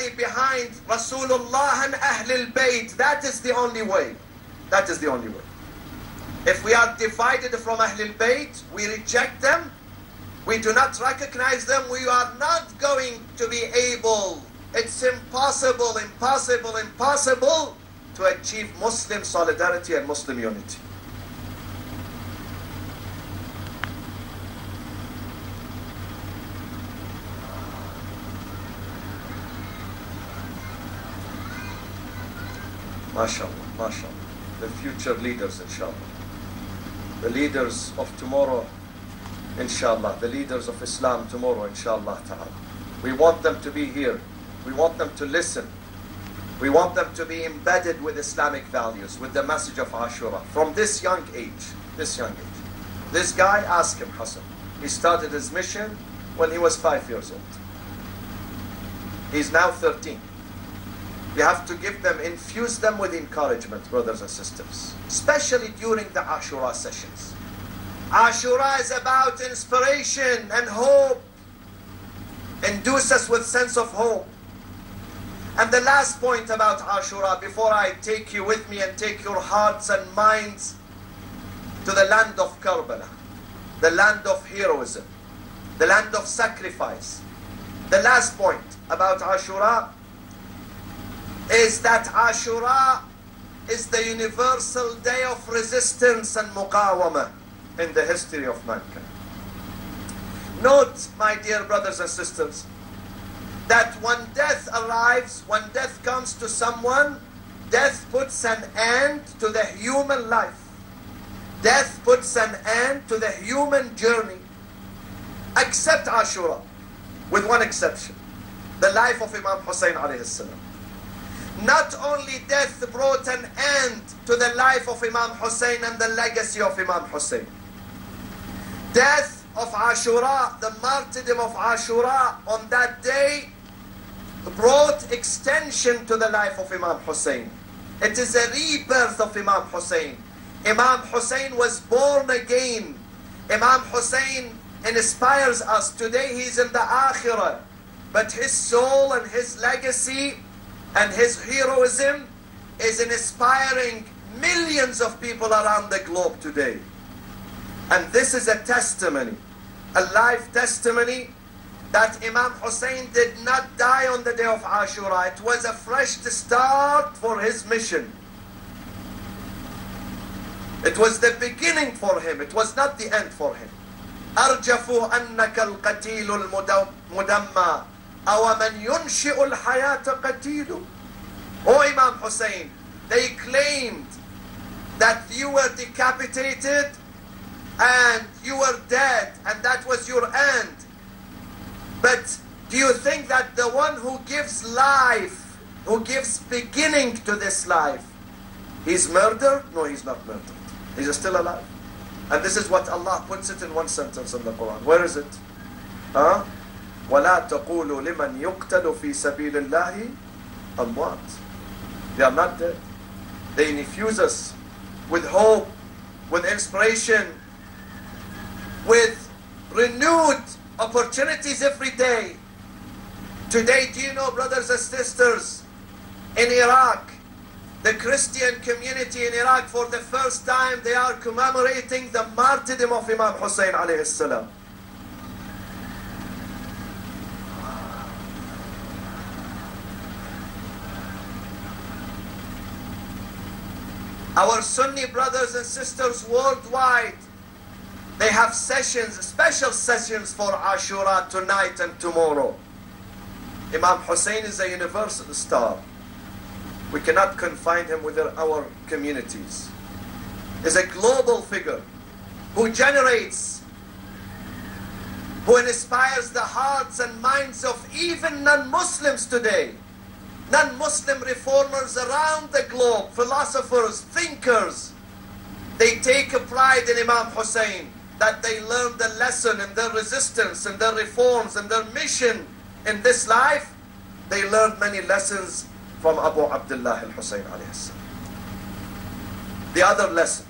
rally behind Rasulullah and Ahlul Bayt. That is the only way. That is the only way. If we are divided from Ahlul Bayt, we reject them, we do not recognize them, we are not going to be able, it's impossible, impossible, impossible to achieve Muslim solidarity and Muslim unity. MashaAllah, MashaAllah. The future leaders, inshallah. The leaders of tomorrow, inshallah. The leaders of Islam tomorrow, inshallah ta'ala. We want them to be here. We want them to listen. We want them to be embedded with Islamic values, with the message of Ashura. From this young age, this young age. This guy, ask him, Hassan. He started his mission when he was 5 years old. He's now 13. You have to give them, infuse them with encouragement, brothers and sisters, especially during the Ashura sessions. Ashura is about inspiration and hope. Induce us with sense of hope. And the last point about Ashura, before I take you with me and take your hearts and minds to the land of Karbala, the land of heroism, the land of sacrifice. The last point about Ashura is that Ashura is the universal day of resistance and muqawamah in the history of mankind. Note, my dear brothers and sisters, that when death arrives, when death comes to someone, death puts an end to the human life. Death puts an end to the human journey. Except Ashura, with one exception, the life of Imam Hussain alayhi salam. Not only death brought an end to the life of Imam Hussain and the legacy of Imam Hussain. Death of Ashura, the martyrdom of Ashura on that day brought extension to the life of Imam Hussain. It is a rebirth of Imam Hussain. Imam Hussain was born again. Imam Hussain inspires us. Today he's in the Akhirah. But his soul and his legacy and his heroism is inspiring millions of people around the globe today. And this is a testimony, a live testimony, that Imam Hussain did not die on the day of Ashura. It was a fresh start for his mission. It was the beginning for him. It was not the end for him. أرجفوا أنك القتيل المدمى أو من ينشئ الحياة قتيل. O Imam Hussain, they claimed that you were decapitated and you were dead and that was your end. But do you think that the one who gives life, who gives beginning to this life, he's murdered? No, he's not murdered. He's still alive. And this is what Allah puts it in one sentence in the Quran. Where is it? Huh? وَلَا تَقُولُوا لِمَنْ يُقْتَلُ فِي سَبِيلِ اللَّهِ أَمْوَاتٍ. They are not dead. They infuse us with hope, with inspiration, with renewed opportunities every day. Today, do you know, brothers and sisters, in Iraq, the Christian community in Iraq, for the first time, they are commemorating the martyrdom of Imam Hussain alayhi salam. Our Sunni brothers and sisters worldwide, they have sessions, special sessions for Ashura tonight and tomorrow. Imam Hussain is a universal star. We cannot confine him within our communities. He's a global figure who generates, who inspires the hearts and minds of even non-Muslims today. Non-Muslim reformers around the globe, philosophers, thinkers. They take a pride in Imam Hussain, that they learned the lesson in their resistance and their reforms and their mission in this life. They learned many lessons from Abu Abdullah al-Hussain alayhi salam. The other lesson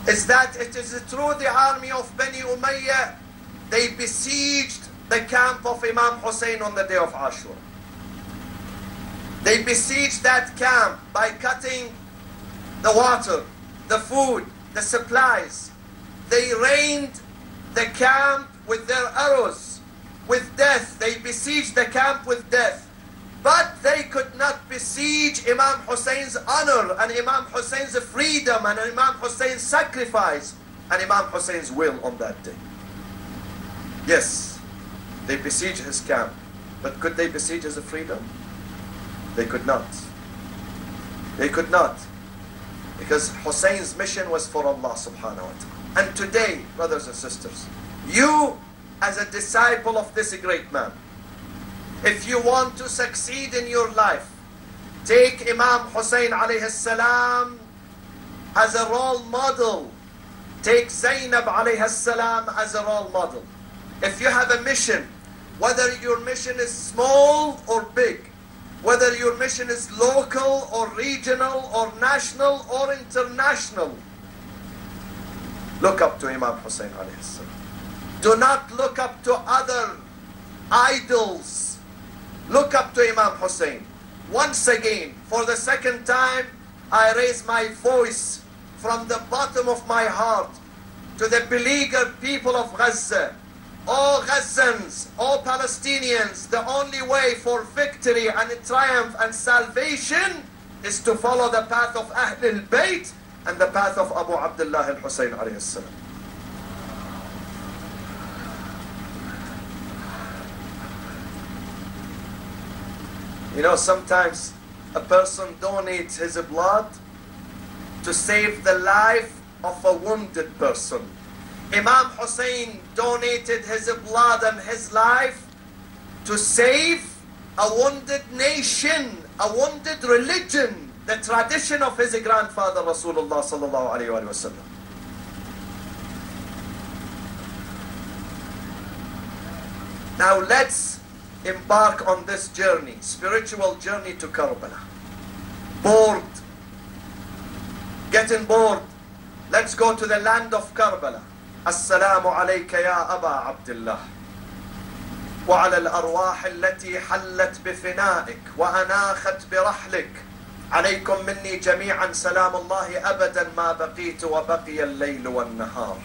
is that it is through the army of Bani Umayyah, they besieged the camp of Imam Hussain on the day of Ashura. They besieged that camp by cutting the water, the food, the supplies. They rained the camp with their arrows, with death. They besieged the camp with death. But they could not besiege Imam Hussein's honor and Imam Hussein's freedom and Imam Hussein's sacrifice and Imam Hussein's will on that day. Yes, they besieged his camp, but could they besiege his freedom? They could not. They could not. Because Hussein's mission was for Allah subhanahu wa ta'ala. And today, brothers and sisters, you as a disciple of this great man, if you want to succeed in your life, take Imam Hussain alayhi salam as a role model. Take Zainab alayhi salam as a role model. If you have a mission, whether your mission is small or big, whether your mission is local or regional or national or international, look up to Imam Hussain alayhi salam. Do not look up to other idols. Look up to Imam Hussain. Once again, for the second time, I raise my voice from the bottom of my heart to the beleaguered people of Gaza. All Gazans, all Palestinians, the only way for victory and triumph and salvation is to follow the path of Ahl al-Bayt and the path of Abu Abdullah al-Hussain alayhi salam. You know, sometimes a person donates his blood to save the life of a wounded person. Imam Hussain donated his blood and his life to save a wounded nation, a wounded religion, the tradition of his grandfather Rasulullah sallallahu alayhi wa sallam. Now let's embark on this journey, spiritual journey to Karbala. Bored, getting bored, let's go to the land of Karbala. Assalamu alayka ya Aba Abdullah wa ala al-arwah allati hallat bifina'ik wa anakhat birahlik alaykum minni jami'an salam Allah abadan ma baqitu wa baqiya al-layl wa an-nahar.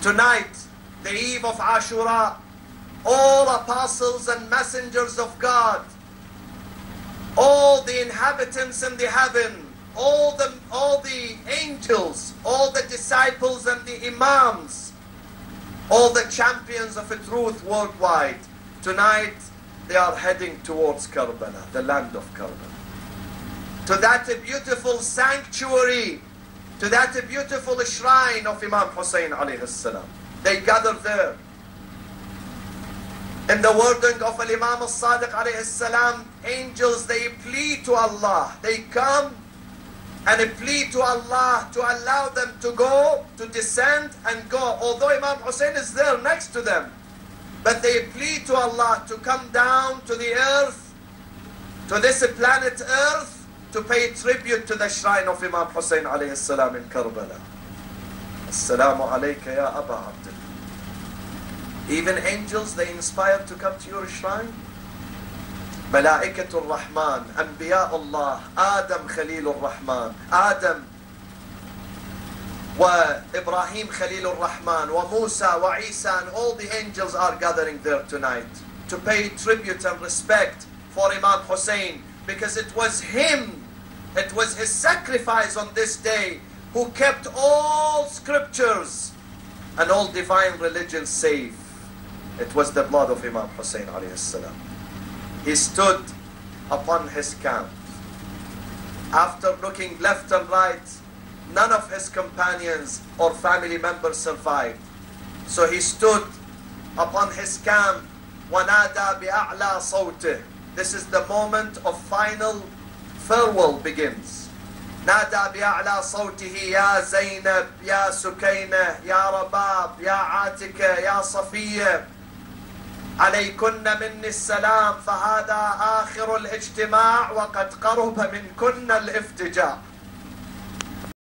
Tonight, the eve of Ashura, all apostles and messengers of God, all the inhabitants in the heaven, all the angels, all the disciples and the imams, all the champions of truth worldwide, tonight they are heading towards Karbala, the land of Karbala, to that beautiful sanctuary, to that beautiful shrine of Imam Hussain alayhi salam. They gather there. In the wording of Imam al-Sadiq alayhi salam, angels, they plead to Allah. They come and plead to Allah to allow them to go, to descend and go. Although Imam Hussain is there next to them, but they plead to Allah to come down to the earth, to this planet earth, to pay tribute to the shrine of Imam Hussain alayhi salam in Karbala. Assalamu alayka ya Aba Abdullah. Even angels, they inspired to come to your shrine. Malaikatul Rahman, Anbiya Allah, Adam Khalilur Rahman, Adam wa Ibrahim Khalilur Rahman, wa Musa wa Isa, and all the angels are gathering there tonight to pay tribute and respect for Imam Hussain, because it was him, it was his sacrifice on this day who kept all scriptures and all divine religions safe. It was the blood of Imam Hussain alayhi salam. He stood upon his camp. After looking left and right, none of his companions or family members survived. So he stood upon his camp. وَنَادَى بِأَعْلَى صَوْتِهِ. This is the moment of final farewell begins. نادى بأعلى صوته يا زينب يا سكينة يا رباب يا عاتكة يا صفية عليكن مني السلام، فهذا آخر الاجتماع وقد قرب منكن الافتجاع.